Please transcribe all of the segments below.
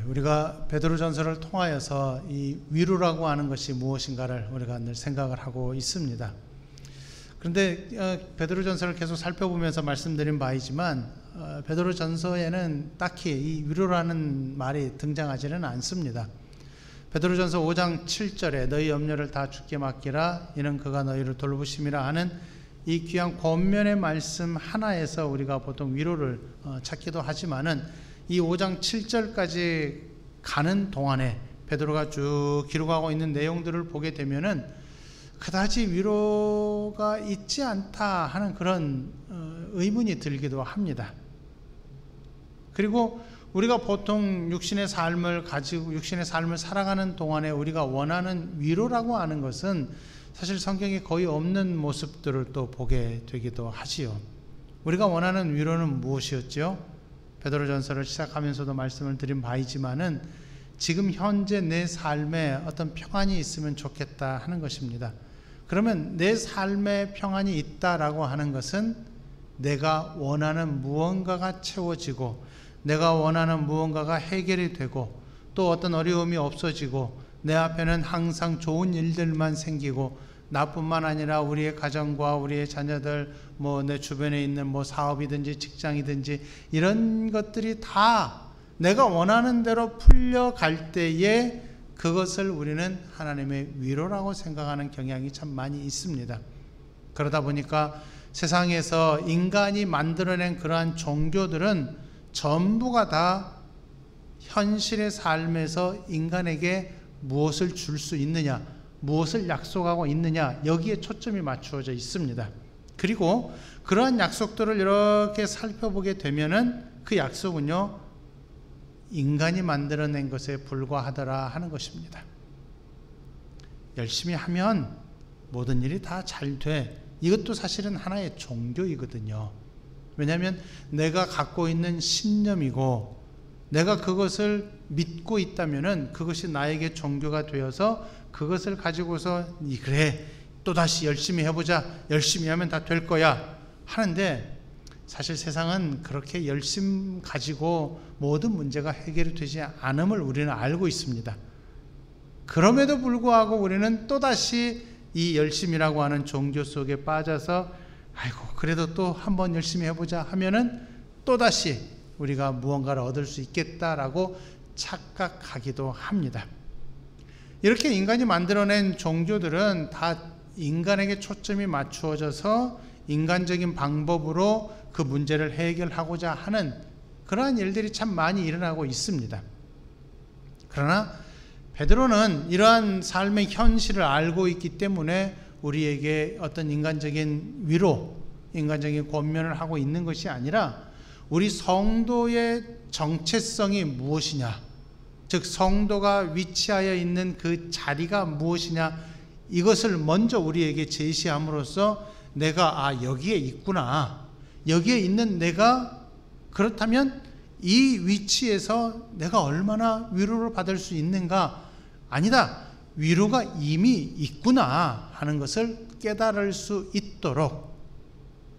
우리가 베드로전서를 통하여서 이 위로라고 하는 것이 무엇인가를 우리가 늘 생각을 하고 있습니다. 그런데 베드로전서를 계속 살펴보면서 말씀드린 바이지만 베드로전서에는 딱히 이 위로라는 말이 등장하지는 않습니다. 베드로전서 5장 7절에 너희 염려를 다 주께 맡기라 이는 그가 너희를 돌보심이라 하는 이 귀한 권면의 말씀 하나에서 우리가 보통 위로를 찾기도 하지만은 이 5장 7절까지 가는 동안에 베드로가 쭉 기록하고 있는 내용들을 보게 되면은 그다지 위로가 있지 않다 하는 그런 의문이 들기도 합니다. 그리고 우리가 보통 육신의 삶을 살아가는 동안에 우리가 원하는 위로라고 하는 것은 사실 성경에 거의 없는 모습들을 또 보게 되기도 하지요. 우리가 원하는 위로는 무엇이었죠? 베드로전서를 시작하면서도 말씀을 드린 바이지만은 지금 현재 내 삶에 어떤 평안이 있으면 좋겠다 하는 것입니다. 그러면 내 삶에 평안이 있다라고 하는 것은 내가 원하는 무언가가 채워지고 내가 원하는 무언가가 해결이 되고 또 어떤 어려움이 없어지고 내 앞에는 항상 좋은 일들만 생기고 나뿐만 아니라 우리의 가정과 우리의 자녀들 내 주변에 있는 사업이든지 직장이든지 이런 것들이 다 내가 원하는 대로 풀려갈 때에 그것을 우리는 하나님의 위로라고 생각하는 경향이 참 많이 있습니다. 그러다 보니까 세상에서 인간이 만들어낸 그러한 종교들은 전부가 다 현실의 삶에서 인간에게 무엇을 줄 수 있느냐, 무엇을 약속하고 있느냐, 여기에 초점이 맞추어져 있습니다. 그리고 그러한 약속들을 이렇게 살펴보게 되면은 그 약속은요, 인간이 만들어낸 것에 불과하더라 하는 것입니다. 열심히 하면 모든 일이 다 잘 돼. 이것도 사실은 하나의 종교이거든요. 왜냐하면 내가 갖고 있는 신념이고 내가 그것을 믿고 있다면은 그것이 나에게 종교가 되어서 그것을 가지고서 그래 또다시 열심히 해보자, 열심히 하면 다 될 거야 하는데 사실 세상은 그렇게 열심 가지고 모든 문제가 해결이 되지 않음을 우리는 알고 있습니다. 그럼에도 불구하고 우리는 또다시 이 열심이라고 하는 종교 속에 빠져서 아이고 그래도 또 한번 열심히 해보자 하면은 또다시 우리가 무언가를 얻을 수 있겠다라고 착각하기도 합니다. 이렇게 인간이 만들어낸 종교들은 다 인간에게 초점이 맞추어져서 인간적인 방법으로 그 문제를 해결하고자 하는 그러한 일들이 참 많이 일어나고 있습니다. 그러나 베드로는 이러한 삶의 현실을 알고 있기 때문에 우리에게 어떤 인간적인 위로, 인간적인 권면을 하고 있는 것이 아니라 우리 성도의 정체성이 무엇이냐, 즉 성도가 위치하여 있는 그 자리가 무엇이냐, 이것을 먼저 우리에게 제시함으로써 내가 여기에 있구나, 여기에 있는 내가 그렇다면 이 위치에서 내가 얼마나 위로를 받을 수 있는가, 아니다, 위로가 이미 있구나 하는 것을 깨달을 수 있도록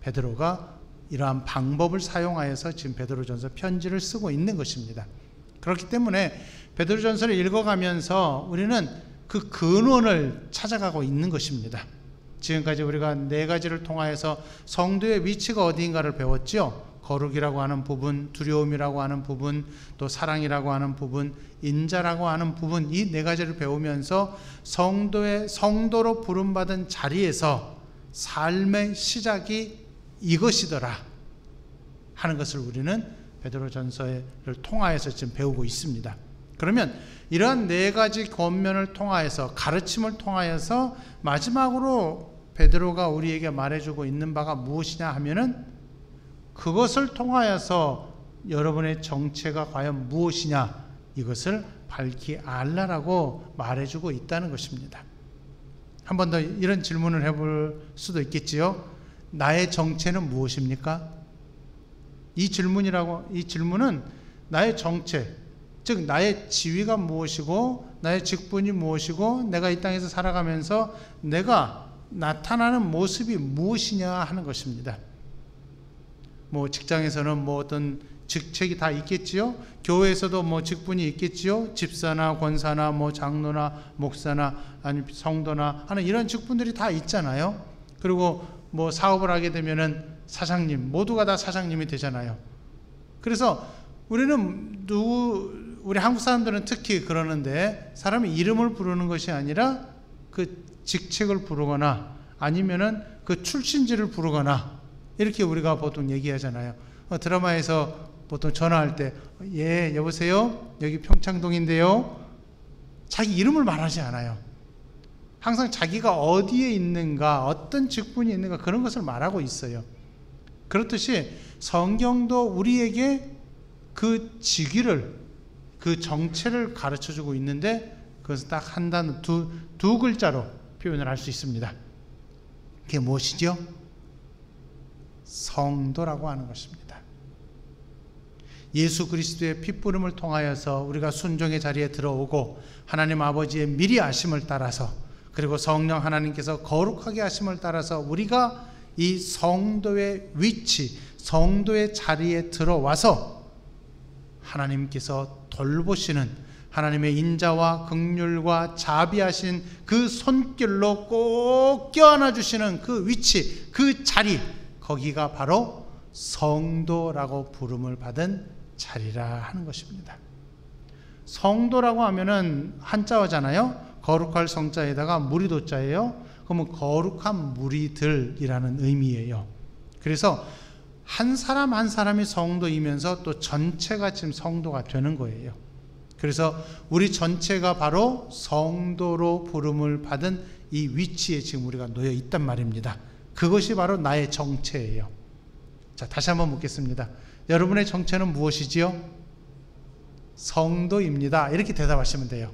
베드로가 이러한 방법을 사용하여서 지금 베드로전서 편지를 쓰고 있는 것입니다. 그렇기 때문에 베드로전서를 읽어가면서 우리는 그 근원을 찾아가고 있는 것입니다. 지금까지 우리가 네 가지를 통하여서 성도의 위치가 어디인가를 배웠죠. 거룩이라고 하는 부분, 두려움이라고 하는 부분, 또 사랑이라고 하는 부분, 인자라고 하는 부분, 이 네 가지를 배우면서 성도로 부름받은 자리에서 삶의 시작이 이것이더라 하는 것을 우리는 베드로전서를 통하여서 지금 배우고 있습니다. 그러면 이러한 네 가지 권면을 통하여서, 가르침을 통하여서 마지막으로 베드로가 우리에게 말해주고 있는 바가 무엇이냐 하면은 그것을 통하여서 여러분의 정체가 과연 무엇이냐, 이것을 밝히 알라라고 말해주고 있다는 것입니다. 한 번 더 이런 질문을 해볼 수도 있겠지요. 나의 정체는 무엇입니까? 이 질문은 나의 정체, 즉 나의 지위가 무엇이고 나의 직분이 무엇이고 내가 이 땅에서 살아가면서 내가 나타나는 모습이 무엇이냐 하는 것입니다. 직장에서는 어떤 직책이 다 있겠지요. 교회에서도 뭐 직분이 있겠지요. 집사나 권사나 뭐 장로나 목사나 아니 성도나 하는 이런 직분들이 다 있잖아요. 그리고 뭐 사업을 하게 되면은 사장님, 모두가 다 사장님이 되잖아요. 그래서 우리는 우리 한국 사람들은 특히 그러는데, 사람이 이름을 부르는 것이 아니라 그 직책을 부르거나 아니면은 그 출신지를 부르거나, 이렇게 우리가 보통 얘기하잖아요. 드라마에서 보통 전화할 때, 예, 여보세요? 여기 평창동인데요. 자기 이름을 말하지 않아요. 항상 자기가 어디에 있는가, 어떤 직분이 있는가, 그런 것을 말하고 있어요. 그렇듯이 성경도 우리에게 그 직위를, 그 정체를 가르쳐주고 있는데, 그것은 딱 한 단어, 두 글자로 표현을 할 수 있습니다. 그게 무엇이죠? 성도라고 하는 것입니다. 예수 그리스도의 핏부름을 통하여서 우리가 순종의 자리에 들어오고, 하나님 아버지의 미리 아심을 따라서, 그리고 성령 하나님께서 거룩하게 하심을 따라서 우리가 이 성도의 위치, 성도의 자리에 들어와서 하나님께서 돌보시는, 하나님의 인자와 긍휼과 자비하신 그 손길로 꼭 껴안아 주시는 그 위치, 그 자리, 거기가 바로 성도라고 부름을 받은 자리라 하는 것입니다. 성도라고 하면은 한자어잖아요. 거룩할 성자에다가 무리도자예요. 그러면 거룩한 무리들이라는 의미예요. 그래서 한 사람 한 사람이 성도이면서 또 전체가 지금 성도가 되는 거예요. 그래서 우리 전체가 바로 성도로 부름을 받은 이 위치에 지금 우리가 놓여 있단 말입니다. 그것이 바로 나의 정체예요. 자, 다시 한번 묻겠습니다. 여러분의 정체는 무엇이지요? 성도입니다. 이렇게 대답하시면 돼요.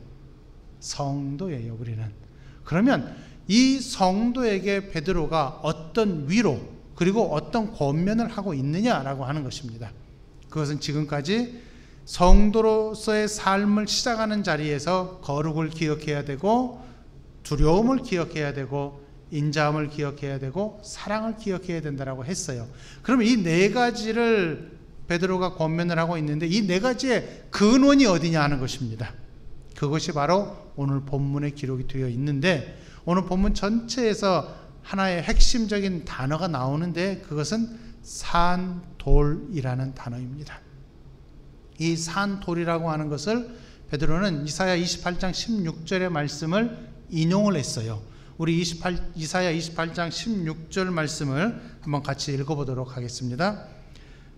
성도예요, 우리는. 그러면 이 성도에게 베드로가 어떤 위로, 그리고 어떤 권면을 하고 있느냐라고 하는 것입니다. 그것은 지금까지 성도로서의 삶을 시작하는 자리에서 거룩을 기억해야 되고, 두려움을 기억해야 되고, 인자함을 기억해야 되고, 사랑을 기억해야 된다라고 했어요. 그럼 이 네 가지를 베드로가 권면을 하고 있는데, 이 네 가지의 근원이 어디냐 하는 것입니다. 그것이 바로 오늘 본문에 기록이 되어 있는데, 오늘 본문 전체에서 하나의 핵심적인 단어가 나오는데, 그것은 산돌이라는 단어입니다. 이 산돌이라고 하는 것을 베드로는 이사야 28장 16절의 말씀을 인용을 했어요. 우리 이사야 28장 16절 말씀을 한번 같이 읽어보도록 하겠습니다.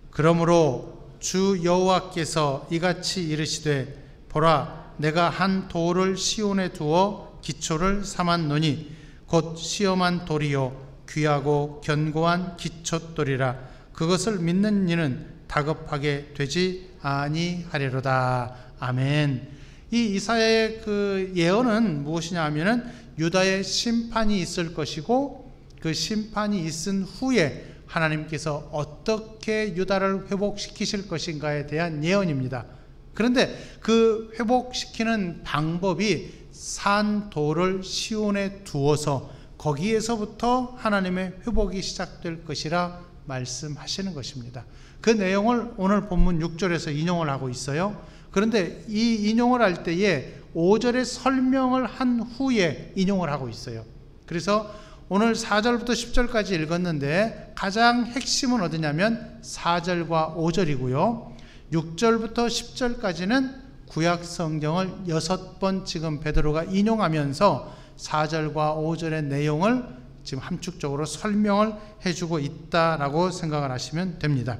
그러므로 주 여호와께서 이같이 이르시되, 보라, 내가 한 돌을 시온에 두어 기초를 삼았노니 곧 시험한 돌이요 귀하고 견고한 기초돌이라. 그것을 믿는 이는 다급하게 되지 아니하리로다. 아멘. 이 이사야의 그 예언은 무엇이냐 하면은 유다의 심판이 있을 것이고, 그 심판이 있은 후에 하나님께서 어떻게 유다를 회복시키실 것인가에 대한 예언입니다. 그런데 그 회복시키는 방법이 산돌을 시온에 두어서 거기에서부터 하나님의 회복이 시작될 것이라 말씀하시는 것입니다. 그 내용을 오늘 본문 6절에서 인용을 하고 있어요. 그런데 이 인용을 할 때에 5절의 설명을 한 후에 인용을 하고 있어요. 그래서 오늘 4절부터 10절까지 읽었는데 가장 핵심은 어디냐면 4절과 5절이고요. 6절부터 10절까지는 구약 성경을 6번 지금 베드로가 인용하면서 4절과 5절의 내용을 지금 함축적으로 설명을 해주고 있다라고 생각을 하시면 됩니다.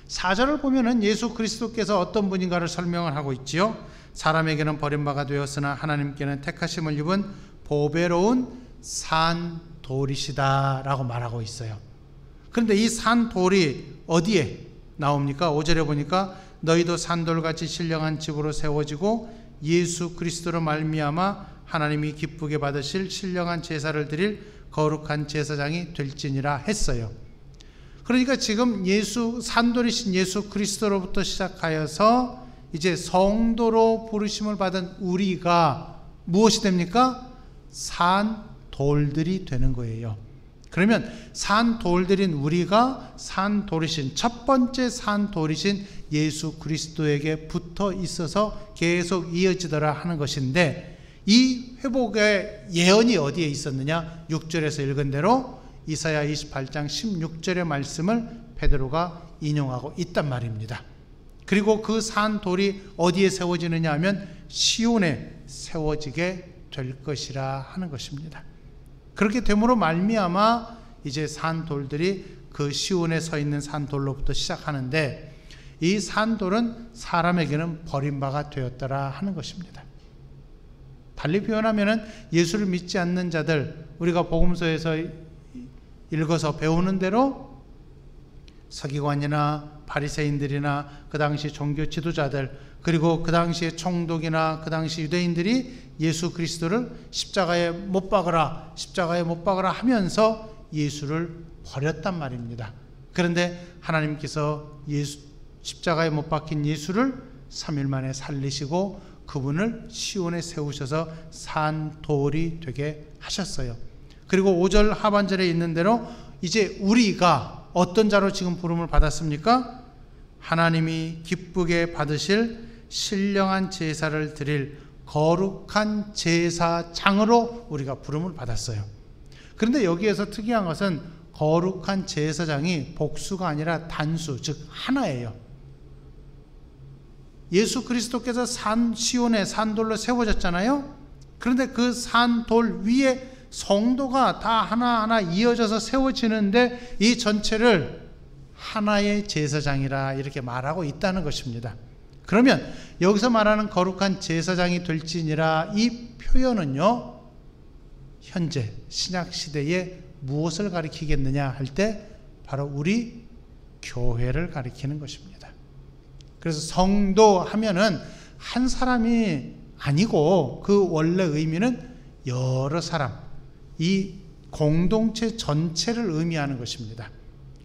4절을 보면은 예수 그리스도께서 어떤 분인가를 설명을 하고 있지요. 사람에게는 버림바가 되었으나 하나님께는 택하심을 입은 보배로운 산돌이시다 라고 말하고 있어요. 그런데 이 산돌이 어디에 나옵니까? 5절에 보니까 너희도 산돌같이 신령한 집으로 세워지고 예수 그리스도로 말미암아 하나님이 기쁘게 받으실 신령한 제사를 드릴 거룩한 제사장이 될지니라 했어요. 그러니까 지금 산돌이신 예수 그리스도로부터 시작하여서 이제 성도로 부르심을 받은 우리가 무엇이 됩니까? 산돌들이 되는 거예요. 그러면 산돌들인 우리가 산돌이신 첫 번째 산돌이신 예수 그리스도에게 붙어 있어서 계속 이어지더라 하는 것인데, 이 회복의 예언이 어디에 있었느냐? 6절에서 읽은 대로 이사야 28장 16절의 말씀을 베드로가 인용하고 있단 말입니다. 그리고 그 산돌이 어디에 세워지느냐 하면 시온에 세워지게 될 것이라 하는 것입니다. 그렇게 됨으로 말미암아 이제 산돌들이 그 시온에 서 있는 산돌로부터 시작하는데, 이 산돌은 사람에게는 버림바가 되었더라 하는 것입니다. 달리 표현하면 예수를 믿지 않는 자들, 우리가 복음서에서 읽어서 배우는 대로 서기관이나 바리새인들이나 그 당시 종교 지도자들, 그리고 그 당시의 총독이나 그 당시 유대인들이 예수 그리스도를 십자가에 못 박으라, 십자가에 못 박으라 하면서 예수를 버렸단 말입니다. 그런데 하나님께서 십자가에 못 박힌 예수를 3일 만에 살리시고 그분을 시온에 세우셔서 산돌이 되게 하셨어요. 그리고 5절 하반절에 있는 대로 이제 우리가 어떤 자로 지금 부름을 받았습니까? 하나님이 기쁘게 받으실 신령한 제사를 드릴 거룩한 제사장으로 우리가 부름을 받았어요. 그런데 여기에서 특이한 것은 거룩한 제사장이 복수가 아니라 단수, 즉 하나예요. 예수 그리스도께서 시온의 산돌로 세워졌잖아요. 그런데 그 산돌 위에 성도가 다 하나하나 이어져서 세워지는데, 이 전체를 하나의 제사장이라 이렇게 말하고 있다는 것입니다. 그러면 여기서 말하는 거룩한 제사장이 될지니라, 이 표현은요, 현재 신약시대에 무엇을 가리키겠느냐 할 때 바로 우리 교회를 가리키는 것입니다. 그래서 성도 하면은 한 사람이 아니고 그 원래 의미는 여러 사람, 이 공동체 전체를 의미하는 것입니다.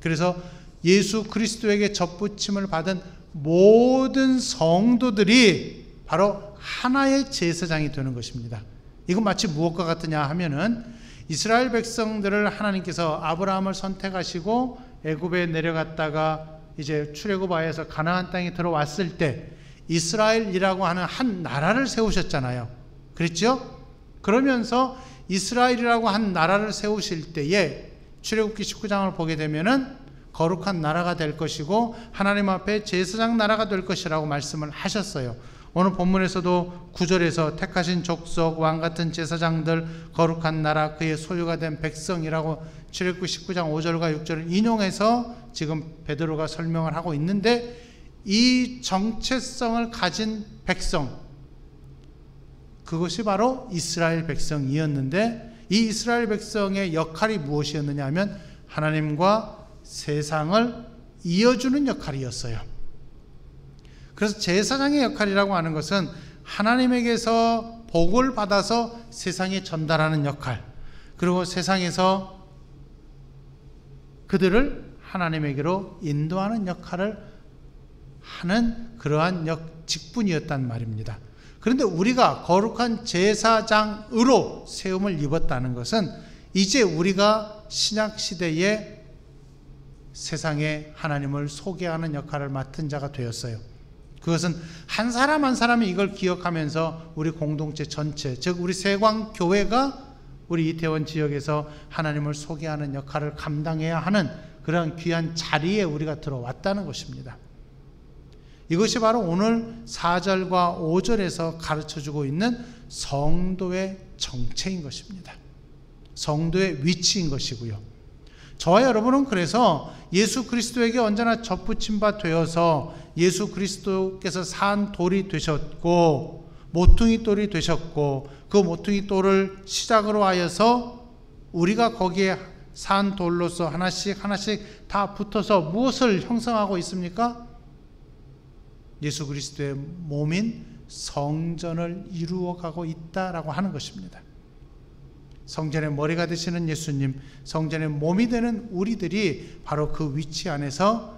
그래서 예수 그리스도에게 접붙임을 받은 모든 성도들이 바로 하나의 제사장이 되는 것입니다. 이건 마치 무엇과 같으냐 하면은, 이스라엘 백성들을 하나님께서 아브라함을 선택하시고 애굽에 내려갔다가 이제 출애굽하여서 가나안 땅에 들어왔을 때 이스라엘이라고 하는 한 나라를 세우셨잖아요. 그랬죠? 그러면서 이스라엘이라고 한 나라를 세우실 때에 출애굽기 19장을 보게 되면은 거룩한 나라가 될 것이고 하나님 앞에 제사장 나라가 될 것이라고 말씀을 하셨어요. 오늘 본문에서도 9절에서 택하신 족속, 왕같은 제사장들, 거룩한 나라, 그의 소유가 된 백성이라고 출애굽기 19장 5절과 6절을 인용해서 지금 베드로가 설명을 하고 있는데, 이 정체성을 가진 백성, 그것이 바로 이스라엘 백성이었는데, 이 이스라엘 백성의 역할이 무엇이었느냐 하면 하나님과 세상을 이어주는 역할이었어요. 그래서 제사장의 역할이라고 하는 것은 하나님에게서 복을 받아서 세상에 전달하는 역할, 그리고 세상에서 그들을 하나님에게로 인도하는 역할을 하는 그러한 직분이었단 말입니다. 그런데 우리가 거룩한 제사장으로 세움을 입었다는 것은 이제 우리가 신약시대에 세상에 하나님을 소개하는 역할을 맡은 자가 되었어요. 그것은 한 사람 한 사람이 이걸 기억하면서 우리 공동체 전체, 즉 우리 세광교회가 우리 이태원 지역에서 하나님을 소개하는 역할을 감당해야 하는 그런 귀한 자리에 우리가 들어왔다는 것입니다. 이것이 바로 오늘 4절과 5절에서 가르쳐주고 있는 성도의 정체인 것입니다. 성도의 위치인 것이고요. 저와 여러분은 그래서 예수 그리스도에게 언제나 접붙임 바 되어서 예수 그리스도께서 산 돌이 되셨고 모퉁이 돌이 되셨고, 그 모퉁이 돌을 시작으로 하여서 우리가 거기에 산 돌로서 하나씩 하나씩 다 붙어서 무엇을 형성하고 있습니까? 예수 그리스도의 몸인 성전을 이루어가고 있다라고 하는 것입니다. 성전의 머리가 되시는 예수님, 성전의 몸이 되는 우리들이 바로 그 위치 안에서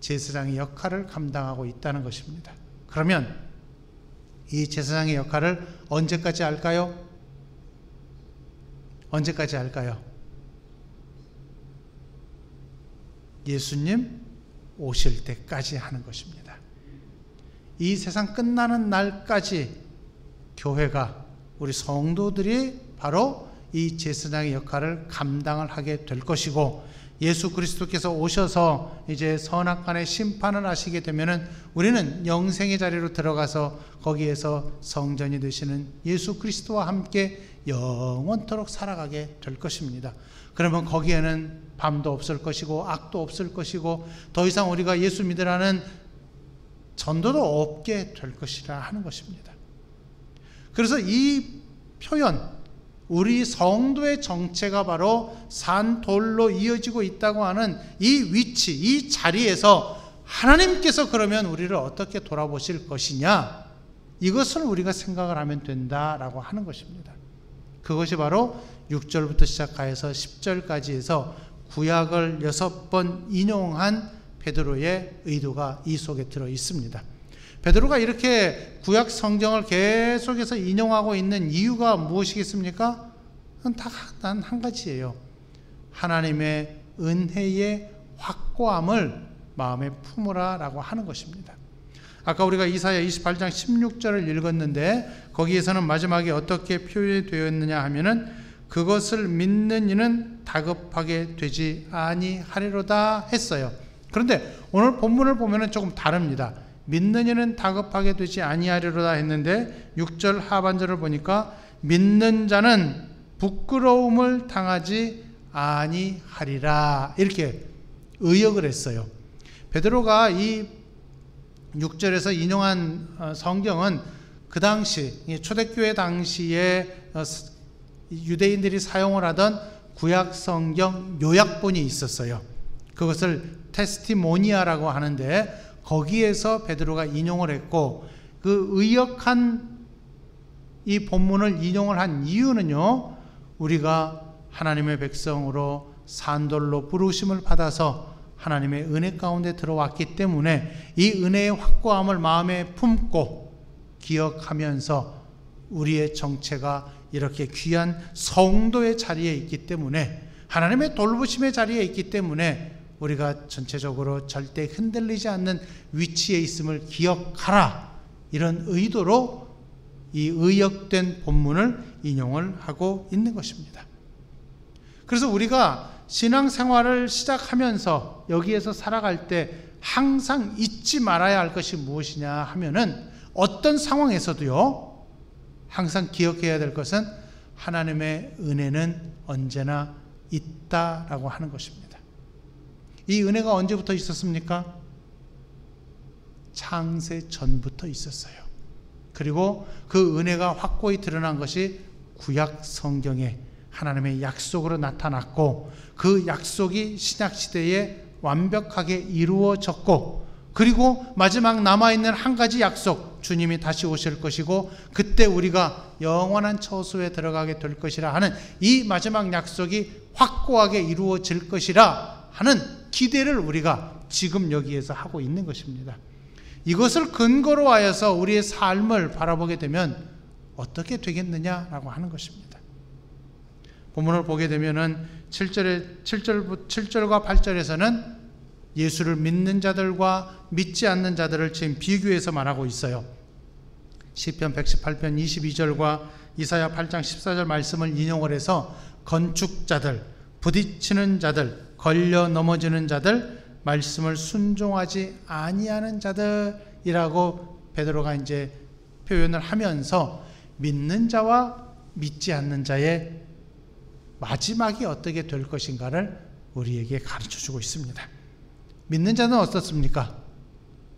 제사장의 역할을 감당하고 있다는 것입니다. 그러면 이 제사장의 역할을 언제까지 할까요? 언제까지 할까요? 예수님 오실 때까지 하는 것입니다. 이 세상 끝나는 날까지 교회가, 우리 성도들이 바로 이 제사장의 역할을 감당을 하게 될 것이고, 예수 그리스도께서 오셔서 이제 선악간의 심판을 하시게 되면은 우리는 영생의 자리로 들어가서 거기에서 성전이 되시는 예수 그리스도와 함께 영원토록 살아가게 될 것입니다. 그러면 거기에는 밤도 없을 것이고 악도 없을 것이고 더 이상 우리가 예수 믿으라는 전도도 없게 될 것이라 하는 것입니다. 그래서 이 표현, 우리 성도의 정체가 바로 산돌로 이어지고 있다고 하는 이 위치, 이 자리에서 하나님께서 그러면 우리를 어떻게 돌아보실 것이냐, 이것을 우리가 생각을 하면 된다라고 하는 것입니다. 그것이 바로 6절부터 시작하여서 10절까지 해서 구약을 6번 인용한 베드로의 의도가 이 속에 들어 있습니다. 베드로가 이렇게 구약 성경을 계속해서 인용하고 있는 이유가 무엇이겠습니까? 단 한 가지예요. 하나님의 은혜의 확고함을 마음에 품으라 라고 하는 것입니다. 아까 우리가 이사야 28장 16절을 읽었는데 거기에서는 마지막에 어떻게 표현되어 있느냐 하면은 그것을 믿는 이는 다급하게 되지 아니하리로다 했어요. 그런데 오늘 본문을 보면은 조금 다릅니다. 믿는 이는 다급하게 되지 아니하리로다 했는데 6절 하반절을 보니까 믿는 자는 부끄러움을 당하지 아니하리라 이렇게 의역을 했어요. 베드로가 이 6절에서 인용한 성경은 그 당시 초대교회 당시에 유대인들이 사용을 하던 구약 성경 요약본이 있었어요. 그것을 테스티모니아라고 하는데 거기에서 베드로가 인용을 했고, 그 의역한 이 본문을 인용을 한 이유는요, 우리가 하나님의 백성으로 산돌로 부르심을 받아서 하나님의 은혜 가운데 들어왔기 때문에 이 은혜의 확고함을 마음에 품고 기억하면서 우리의 정체가 이렇게 귀한 성도의 자리에 있기 때문에, 하나님의 돌보심의 자리에 있기 때문에 우리가 전체적으로 절대 흔들리지 않는 위치에 있음을 기억하라, 이런 의도로 이 의역된 본문을 인용을 하고 있는 것입니다. 그래서 우리가 신앙생활을 시작하면서 여기에서 살아갈 때 항상 잊지 말아야 할 것이 무엇이냐 하면은, 어떤 상황에서도요 항상 기억해야 될 것은 하나님의 은혜는 언제나 있다라고 하는 것입니다. 이 은혜가 언제부터 있었습니까? 창세 전부터 있었어요. 그리고 그 은혜가 확고히 드러난 것이 구약 성경에 하나님의 약속으로 나타났고, 그 약속이 신약시대에 완벽하게 이루어졌고, 그리고 마지막 남아있는 한 가지 약속, 주님이 다시 오실 것이고 그때 우리가 영원한 처소에 들어가게 될 것이라 하는 이 마지막 약속이 확고하게 이루어질 것이라 하는 기대를 우리가 지금 여기에서 하고 있는 것입니다. 이것을 근거로 하여서 우리의 삶을 바라보게 되면 어떻게 되겠느냐라고 하는 것입니다. 본문을 보게 되면은 7절과 8절에서는 예수를 믿는 자들과 믿지 않는 자들을 지금 비교해서 말하고 있어요. 시편 118편 22절과 이사야 8장 14절 말씀을 인용을 해서 건축자들, 부딪히는 자들, 걸려 넘어지는 자들, 말씀을 순종하지 아니하는 자들이라고 베드로가 이제 표현을 하면서 믿는 자와 믿지 않는 자의 마지막이 어떻게 될 것인가를 우리에게 가르쳐주고 있습니다. 믿는 자는 어떻습니까?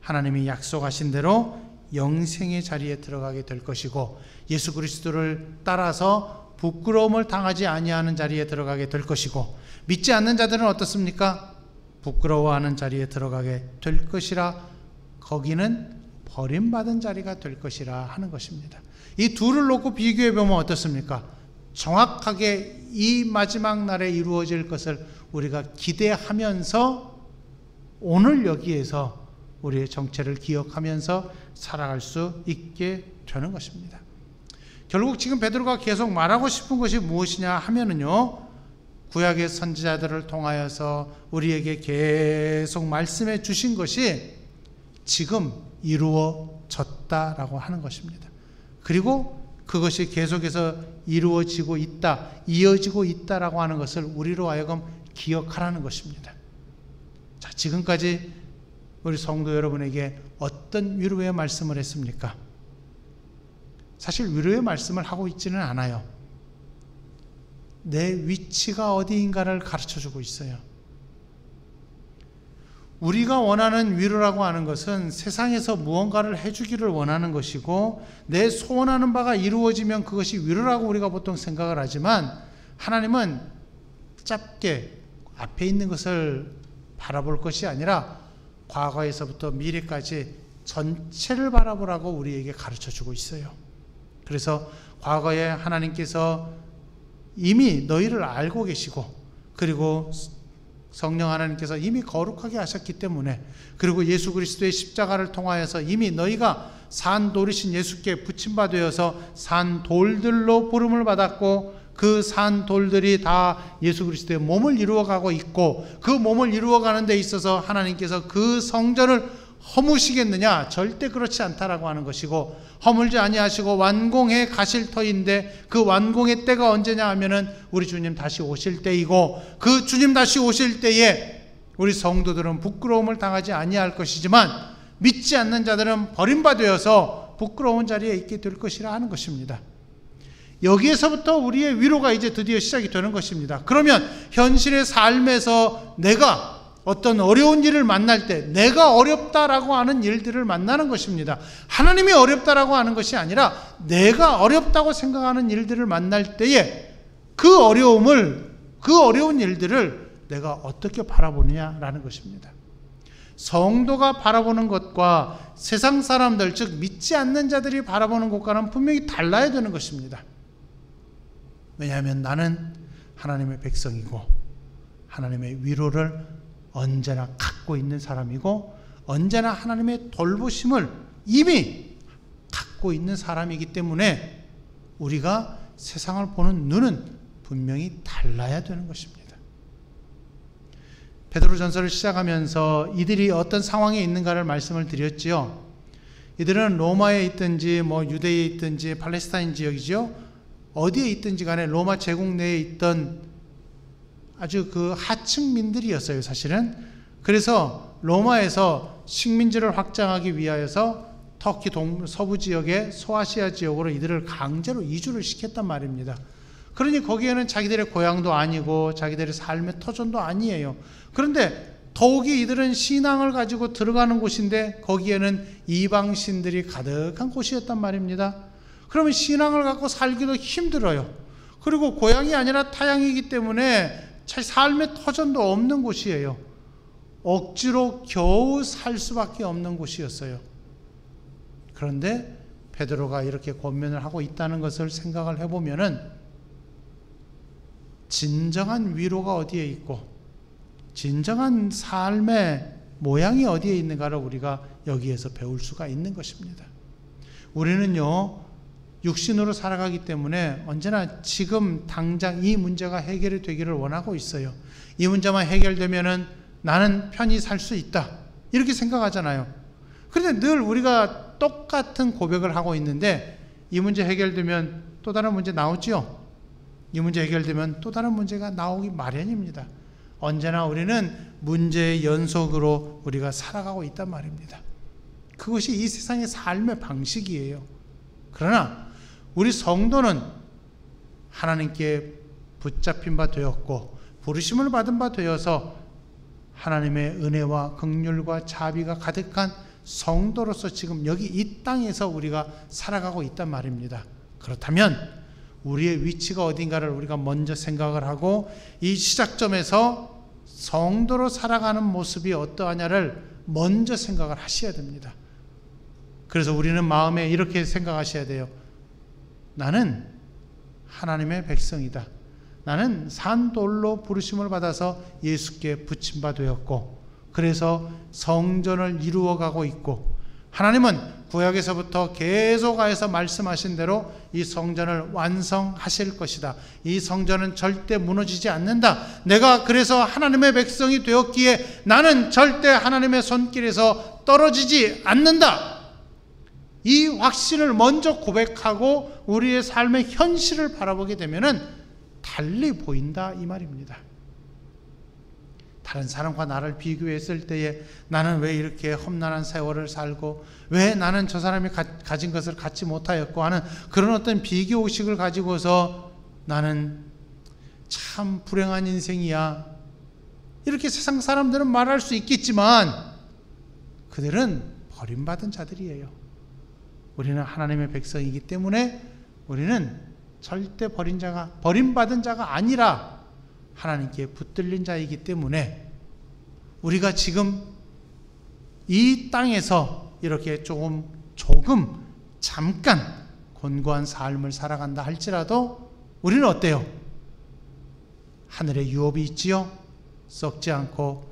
하나님이 약속하신 대로 영생의 자리에 들어가게 될 것이고, 예수 그리스도를 따라서 부끄러움을 당하지 아니하는 자리에 들어가게 될 것이고, 믿지 않는 자들은 어떻습니까? 부끄러워하는 자리에 들어가게 될 것이라, 거기는 버림받은 자리가 될 것이라 하는 것입니다. 이 둘을 놓고 비교해 보면 어떻습니까? 정확하게 이 마지막 날에 이루어질 것을 우리가 기대하면서 오늘 여기에서 우리의 정체를 기억하면서 살아갈 수 있게 되는 것입니다. 결국 지금 베드로가 계속 말하고 싶은 것이 무엇이냐 하면은요, 구약의 선지자들을 통하여서 우리에게 계속 말씀해 주신 것이 지금 이루어졌다라고 하는 것입니다. 그리고 그것이 계속해서 이루어지고 있다, 이어지고 있다라고 하는 것을 우리로 하여금 기억하라는 것입니다. 자, 지금까지 우리 성도 여러분에게 어떤 위로의 말씀을 했습니까? 사실 위로의 말씀을 하고 있지는 않아요. 내 위치가 어디인가를 가르쳐주고 있어요. 우리가 원하는 위로라고 하는 것은 세상에서 무언가를 해주기를 원하는 것이고, 내 소원하는 바가 이루어지면 그것이 위로라고 우리가 보통 생각을 하지만, 하나님은 짧게 앞에 있는 것을 바라볼 것이 아니라 과거에서부터 미래까지 전체를 바라보라고 우리에게 가르쳐주고 있어요. 그래서 과거에 하나님께서 이미 너희를 알고 계시고, 그리고 성령 하나님께서 이미 거룩하게 하셨기 때문에, 그리고 예수 그리스도의 십자가를 통하여서 이미 너희가 산돌이신 예수께 붙임바 되어서 산돌들로 부름을 받았고, 그 산돌들이 다 예수 그리스도의 몸을 이루어가고 있고, 그 몸을 이루어가는 데 있어서 하나님께서 그 성전을 허무시겠느냐? 절대 그렇지 않다라고 하는 것이고, 허물지 아니하시고 완공해 가실 터인데, 그 완공의 때가 언제냐 하면은 우리 주님 다시 오실 때이고, 그 주님 다시 오실 때에 우리 성도들은 부끄러움을 당하지 아니할 것이지만, 믿지 않는 자들은 버림받아서 부끄러운 자리에 있게 될 것이라 하는 것입니다. 여기에서부터 우리의 위로가 이제 드디어 시작이 되는 것입니다. 그러면 현실의 삶에서 내가 어떤 어려운 일을 만날 때, 내가 어렵다라고 하는 일들을 만나는 것입니다. 하나님이 어렵다라고 하는 것이 아니라 내가 어렵다고 생각하는 일들을 만날 때에 그 어려운 일들을 내가 어떻게 바라보느냐라는 것입니다. 성도가 바라보는 것과 세상 사람들, 즉 믿지 않는 자들이 바라보는 것과는 분명히 달라야 되는 것입니다. 왜냐하면 나는 하나님의 백성이고, 하나님의 위로를 언제나 갖고 있는 사람이고, 언제나 하나님의 돌보심을 이미 갖고 있는 사람이기 때문에 우리가 세상을 보는 눈은 분명히 달라야 되는 것입니다. 베드로전서를 시작하면서 이들이 어떤 상황에 있는가를 말씀을 드렸지요. 이들은 로마에 있든지 유대에 있든지 팔레스타인 지역이죠. 어디에 있든지 간에 로마 제국 내에 있던 아주 그 하층민들이었어요, 사실은. 그래서 로마에서 식민지를 확장하기 위하여서 터키 서부 지역의 소아시아 지역으로 이들을 강제로 이주를 시켰단 말입니다. 그러니 거기에는 자기들의 고향도 아니고 자기들의 삶의 터전도 아니에요. 그런데 더욱이 이들은 신앙을 가지고 들어가는 곳인데 거기에는 이방신들이 가득한 곳이었단 말입니다. 그러면 신앙을 갖고 살기도 힘들어요. 그리고 고향이 아니라 타향이기 때문에 삶의 터전도 없는 곳이에요. 억지로 겨우 살 수밖에 없는 곳이었어요. 그런데 베드로가 이렇게 권면을 하고 있다는 것을 생각을 해보면은 진정한 위로가 어디에 있고 진정한 삶의 모양이 어디에 있는가를 우리가 여기에서 배울 수가 있는 것입니다. 우리는요, 육신으로 살아가기 때문에 언제나 지금 당장 이 문제가 해결이 되기를 원하고 있어요. 이 문제만 해결되면은 나는 편히 살 수 있다, 이렇게 생각하잖아요. 그런데 늘 우리가 똑같은 고백을 하고 있는데 이 문제 해결되면 또 다른 문제 나오죠. 이 문제 해결되면 또 다른 문제가 나오기 마련입니다. 언제나 우리는 문제의 연속으로 우리가 살아가고 있단 말입니다. 그것이 이 세상의 삶의 방식이에요. 그러나 우리 성도는 하나님께 붙잡힌 바 되었고 부르심을 받은 바 되어서 하나님의 은혜와 긍휼과 자비가 가득한 성도로서 지금 여기 이 땅에서 우리가 살아가고 있단 말입니다. 그렇다면 우리의 위치가 어딘가를 우리가 먼저 생각을 하고 이 시작점에서 성도로 살아가는 모습이 어떠하냐를 먼저 생각을 하셔야 됩니다. 그래서 우리는 마음에 이렇게 생각하셔야 돼요. 나는 하나님의 백성이다. 나는 산돌로 부르심을 받아서 예수께 붙임 바 되었고, 그래서 성전을 이루어가고 있고, 하나님은 구약에서부터 계속하여서 말씀하신 대로 이 성전을 완성하실 것이다. 이 성전은 절대 무너지지 않는다. 내가 그래서 하나님의 백성이 되었기에 나는 절대 하나님의 손길에서 떨어지지 않는다. 이 확신을 먼저 고백하고 우리의 삶의 현실을 바라보게 되면은 달리 보인다 이 말입니다. 다른 사람과 나를 비교했을 때에 나는 왜 이렇게 험난한 세월을 살고 왜 나는 저 사람이 가진 것을 갖지 못하였고 하는 그런 어떤 비교의식을 가지고서 나는 참 불행한 인생이야, 이렇게 세상 사람들은 말할 수 있겠지만 그들은 버림받은 자들이에요. 우리는 하나님의 백성이기 때문에 우리는 절대 버림받은 자가 아니라 하나님께 붙들린 자이기 때문에 우리가 지금 이 땅에서 이렇게 조금 잠깐 곤고한 삶을 살아간다 할지라도 우리는 어때요? 하늘에 유업이 있지요. 썩지 않고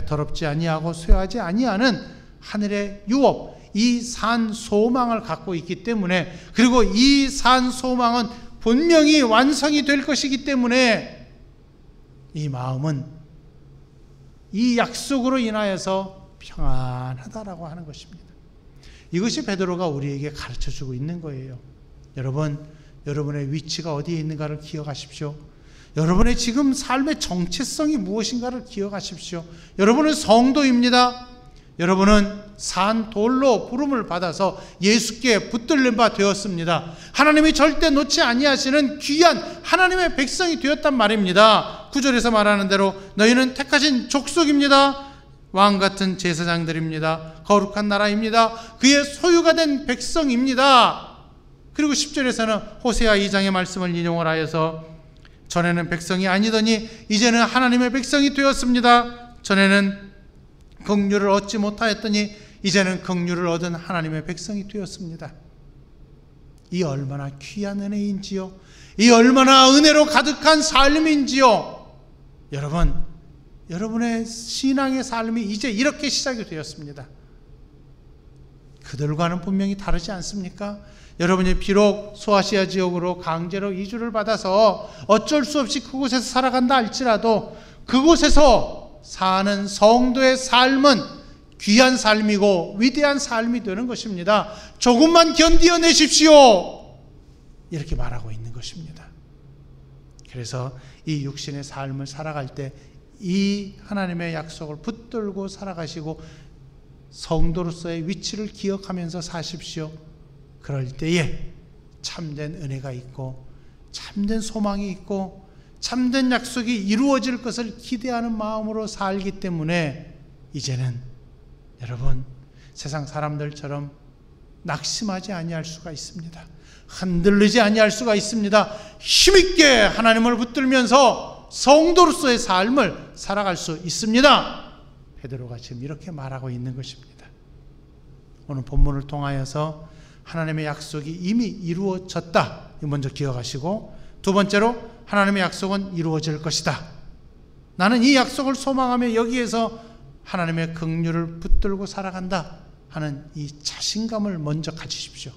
더럽지 아니하고 쇠하지 아니하는 하늘의 유업, 이 산 소망을 갖고 있기 때문에, 그리고 이 산 소망은 분명히 완성이 될 것이기 때문에 이 마음은 이 약속으로 인하여서 평안하다라고 하는 것입니다. 이것이 베드로가 우리에게 가르쳐주고 있는 거예요. 여러분, 여러분의 위치가 어디에 있는가를 기억하십시오. 여러분의 지금 삶의 정체성이 무엇인가를 기억하십시오. 여러분은 성도입니다. 여러분은 산 돌로 부름을 받아서 예수께 붙들린 바 되었습니다. 하나님이 절대 놓지 아니하시는 귀한 하나님의 백성이 되었단 말입니다. 9절에서 말하는 대로 너희는 택하신 족속입니다. 왕같은 제사장들입니다. 거룩한 나라입니다. 그의 소유가 된 백성입니다. 그리고 10절에서는 호세아 2장의 말씀을 인용을 하여서 전에는 백성이 아니더니 이제는 하나님의 백성이 되었습니다. 전에는 긍휼을 얻지 못하였더니 이제는 긍휼을 얻은 하나님의 백성이 되었습니다. 이 얼마나 귀한 은혜인지요. 이 얼마나 은혜로 가득한 삶인지요. 여러분, 여러분의 신앙의 삶이 이제 이렇게 시작이 되었습니다. 그들과는 분명히 다르지 않습니까? 여러분이 비록 소아시아 지역으로 강제로 이주를 받아서 어쩔 수 없이 그곳에서 살아간다 할지라도 그곳에서 사는 성도의 삶은 귀한 삶이고 위대한 삶이 되는 것입니다. 조금만 견디어내십시오, 이렇게 말하고 있는 것입니다. 그래서 이 육신의 삶을 살아갈 때 이 하나님의 약속을 붙들고 살아가시고 성도로서의 위치를 기억하면서 사십시오. 그럴 때에 참된 은혜가 있고 참된 소망이 있고 참된 약속이 이루어질 것을 기대하는 마음으로 살기 때문에 이제는 여러분, 세상 사람들처럼 낙심하지 아니할 수가 있습니다. 흔들리지 아니할 수가 있습니다. 힘있게 하나님을 붙들면서 성도로서의 삶을 살아갈 수 있습니다. 베드로가 지금 이렇게 말하고 있는 것입니다. 오늘 본문을 통하여서 하나님의 약속이 이미 이루어졌다, 먼저 기억하시고, 두 번째로 하나님의 약속은 이루어질 것이다. 나는 이 약속을 소망하며 여기에서 하나님의 긍휼을 붙들고 살아간다 하는 이 자신감을 먼저 가지십시오.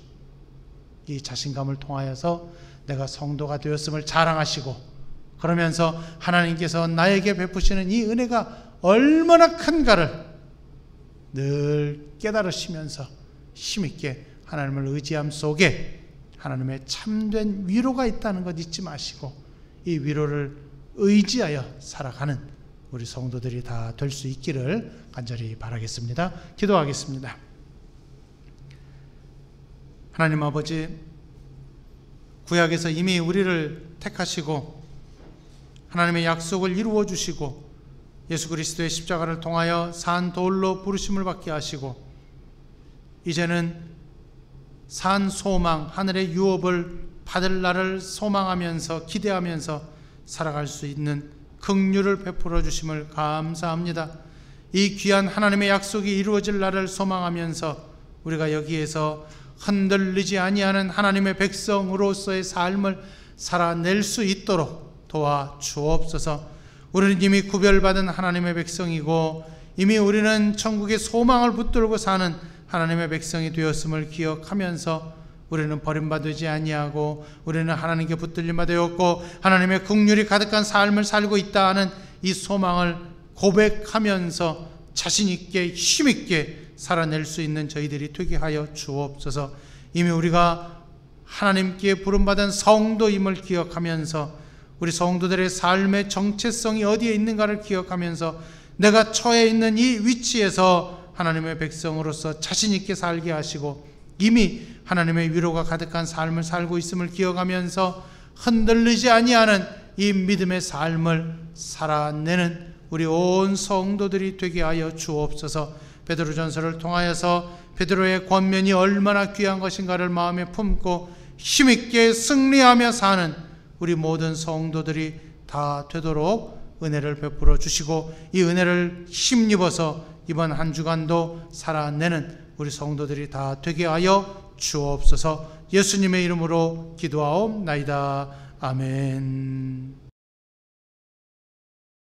이 자신감을 통하여서 내가 성도가 되었음을 자랑하시고, 그러면서 하나님께서 나에게 베푸시는 이 은혜가 얼마나 큰가를 늘 깨달으시면서 힘있게 하나님을 의지함 속에 하나님의 참된 위로가 있다는 것 잊지 마시고 이 위로를 의지하여 살아가는 우리 성도들이 다 될 수 있기를 간절히 바라겠습니다. 기도하겠습니다. 하나님 아버지, 구약에서 이미 우리를 택하시고 하나님의 약속을 이루어 주시고 예수 그리스도의 십자가를 통하여 산 돌로 부르심을 받게 하시고 이제는 산 소망, 하늘의 유업을 받을 날을 소망하면서 기대하면서 살아갈 수 있는 긍휼을 베풀어 주심을 감사합니다. 이 귀한 하나님의 약속이 이루어질 날을 소망하면서 우리가 여기에서 흔들리지 아니하는 하나님의 백성으로서의 삶을 살아낼 수 있도록 도와 주옵소서. 우리는 이미 구별받은 하나님의 백성이고 이미 우리는 천국의 소망을 붙들고 사는 하나님의 백성이 되었음을 기억하면서 우리는 버림받지 아니하고 우리는 하나님께 붙들림 받았고 하나님의 긍휼이 가득한 삶을 살고 있다 하는 이 소망을 고백하면서 자신 있게 힘 있게 살아낼 수 있는 저희들이 되게 하여 주옵소서. 이미 우리가 하나님께 부름받은 성도임을 기억하면서 우리 성도들의 삶의 정체성이 어디에 있는가를 기억하면서 내가 처해 있는 이 위치에서 하나님의 백성으로서 자신 있게 살게 하시고 이미 하나님의 위로가 가득한 삶을 살고 있음을 기억하면서 흔들리지 아니하는 이 믿음의 삶을 살아내는 우리 온 성도들이 되게 하여 주옵소서. 베드로전서를 통하여서 베드로의 권면이 얼마나 귀한 것인가를 마음에 품고 힘있게 승리하며 사는 우리 모든 성도들이 다 되도록 은혜를 베풀어 주시고 이 은혜를 힘입어서 이번 한 주간도 살아내는 우리 성도들이 다 되게 하여 주옵소서. 예수님의 이름으로 기도하옵나이다. 아멘.